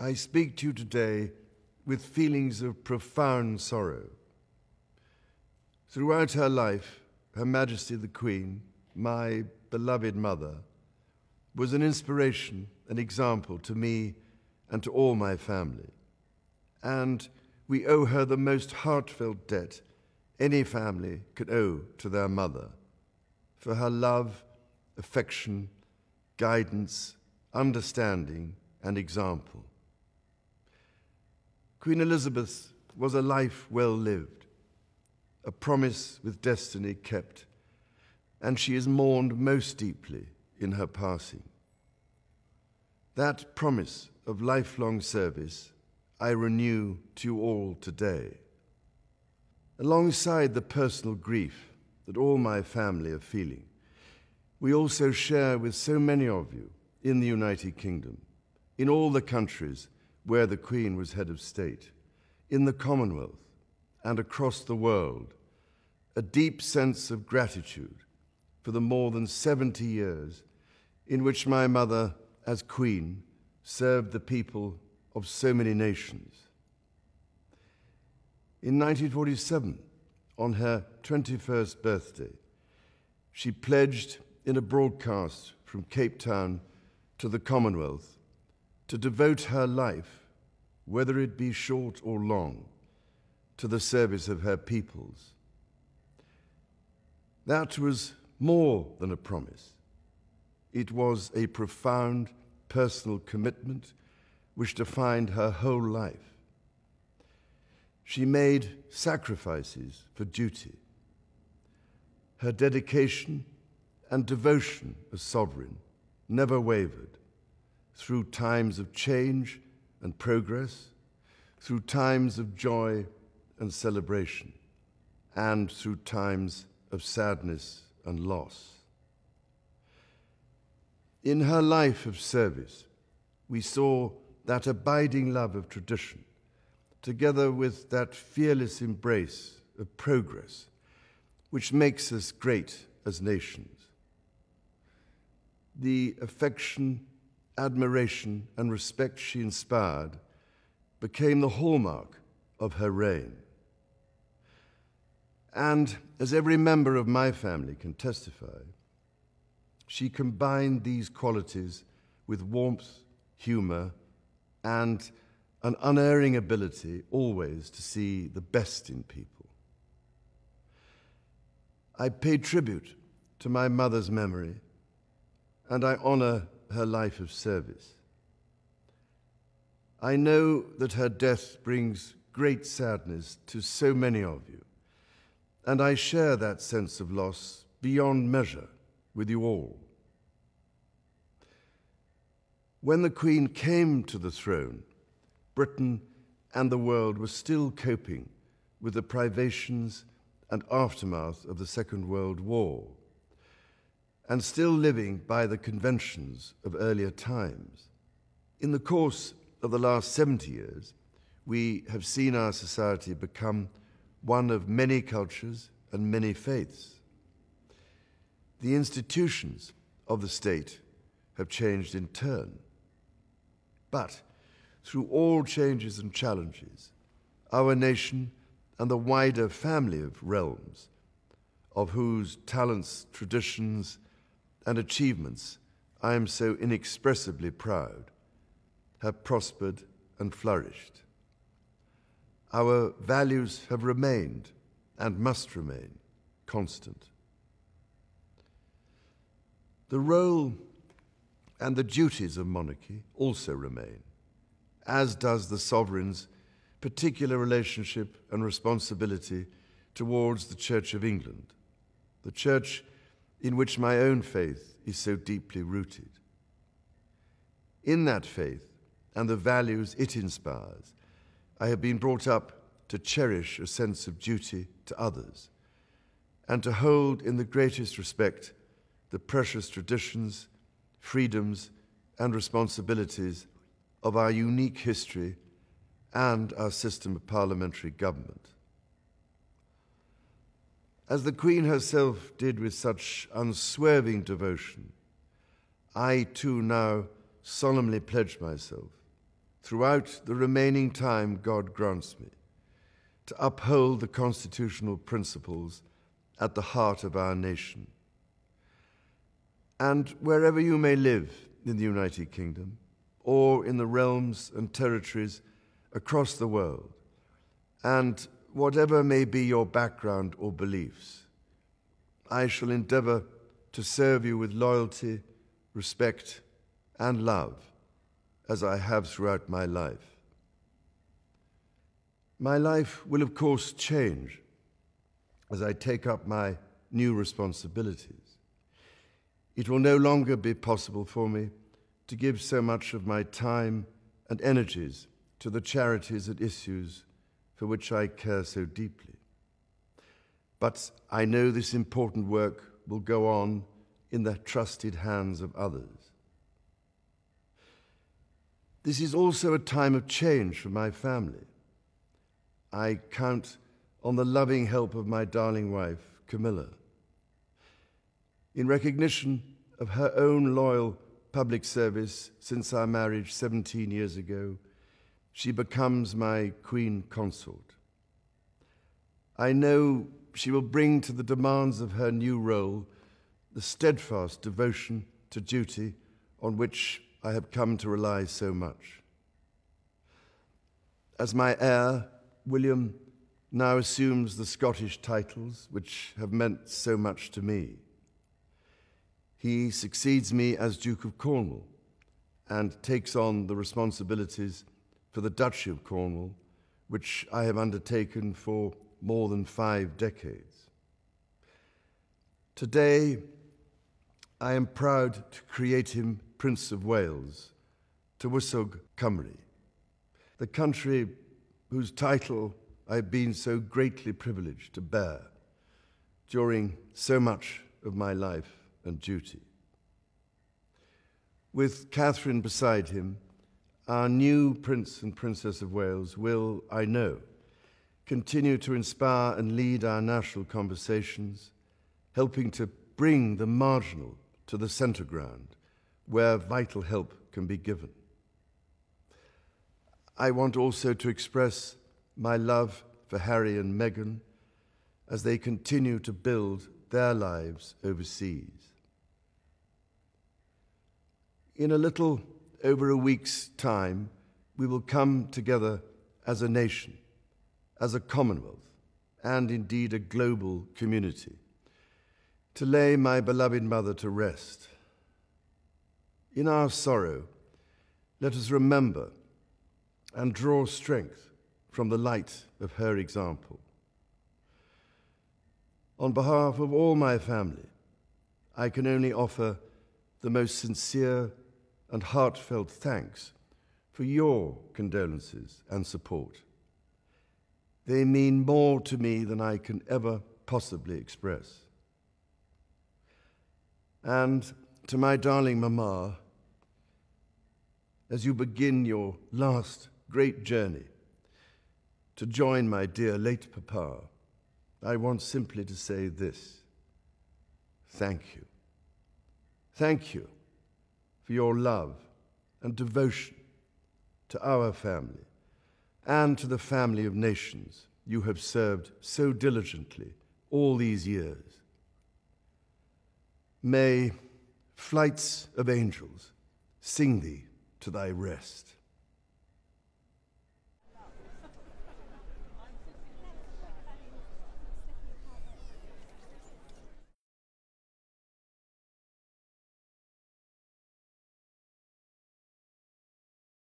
I speak to you today with feelings of profound sorrow. Throughout her life, Her Majesty the Queen, my beloved mother, was an inspiration, an example to me and to all my family. And we owe her the most heartfelt debt any family could owe to their mother, for her love, affection, guidance, understanding, and example. Queen Elizabeth was a life well lived, a promise with destiny kept, and she is mourned most deeply in her passing. That promise of lifelong service I renew to you all today. Alongside the personal grief that all my family are feeling, we also share with so many of you in the United Kingdom, in all the countries where the Queen was head of state, in the Commonwealth and across the world, a deep sense of gratitude for the more than 70 years in which my mother, as Queen, served the people of so many nations. In 1947, on her 21st birthday, she pledged in a broadcast from Cape Town to the Commonwealth to devote her life, whether it be short or long, to the service of her peoples. That was more than a promise. It was a profound personal commitment which defined her whole life. She made sacrifices for duty. Her dedication and devotion as sovereign never wavered through times of change and progress, through times of joy and celebration, and through times of sadness and loss. In her life of service, we saw that abiding love of tradition, together with that fearless embrace of progress, which makes us great as nations. The affection, admiration, and respect she inspired became the hallmark of her reign. And as every member of my family can testify, she combined these qualities with warmth, humor, and an unerring ability always to see the best in people. I pay tribute to my mother's memory, and I honor her life of service. I know that her death brings great sadness to so many of you, and I share that sense of loss beyond measure with you all. When the Queen came to the throne, Britain and the world were still coping with the privations and aftermath of the Second World War, and still living by the conventions of earlier times. In the course of the last 70 years, we have seen our society become one of many cultures and many faiths. The institutions of the state have changed in turn. But through all changes and challenges, our nation and the wider family of realms, of whose talents, traditions, and achievements I am so inexpressibly proud, have prospered and flourished. Our values have remained and must remain constant. The role and the duties of monarchy also remain, as does the sovereign's particular relationship and responsibility towards the Church of England, the church in which my own faith is so deeply rooted. In that faith and the values it inspires, I have been brought up to cherish a sense of duty to others and to hold in the greatest respect the precious traditions, freedoms, and responsibilities of our unique history and our system of parliamentary government. As the Queen herself did with such unswerving devotion, I too now solemnly pledge myself throughout the remaining time God grants me, to uphold the constitutional principles at the heart of our nation. And wherever you may live in the United Kingdom, or in the realms and territories across the world, and whatever may be your background or beliefs, I shall endeavor to serve you with loyalty, respect, and love, as I have throughout my life. My life will, of course, change as I take up my new responsibilities. It will no longer be possible for me to give so much of my time and energies to the charities and issues for which I care so deeply. But I know this important work will go on in the trusted hands of others. This is also a time of change for my family. I count on the loving help of my darling wife, Camilla. In recognition of her own loyal public service since our marriage 17 years ago, she becomes my Queen Consort. I know she will bring to the demands of her new role the steadfast devotion to duty on which I have come to rely so much. As my heir, William now assumes the Scottish titles which have meant so much to me. He succeeds me as Duke of Cornwall and takes on the responsibilities for the Duchy of Cornwall, which I have undertaken for more than 5 decades. Today, I am proud to create him Prince of Wales, Tywysog Cymru, the country whose title I have been so greatly privileged to bear during so much of my life and duty. With Catherine beside him, our new Prince and Princess of Wales will, I know, continue to inspire and lead our national conversations, helping to bring the marginal to the centre ground, where vital help can be given. I want also to express my love for Harry and Meghan as they continue to build their lives overseas. In a little over a week's time, we will come together as a nation, as a Commonwealth, and indeed a global community, to lay my beloved mother to rest. In our sorrow, let us remember and draw strength from the light of her example. On behalf of all my family, I can only offer the most sincere and heartfelt thanks for your condolences and support. They mean more to me than I can ever possibly express. And to my darling Mama, as you begin your last great journey to join my dear late Papa, I want simply to say this: thank you. Thank you for your love and devotion to our family and to the family of nations you have served so diligently all these years. May flights of angels sing thee to thy rest.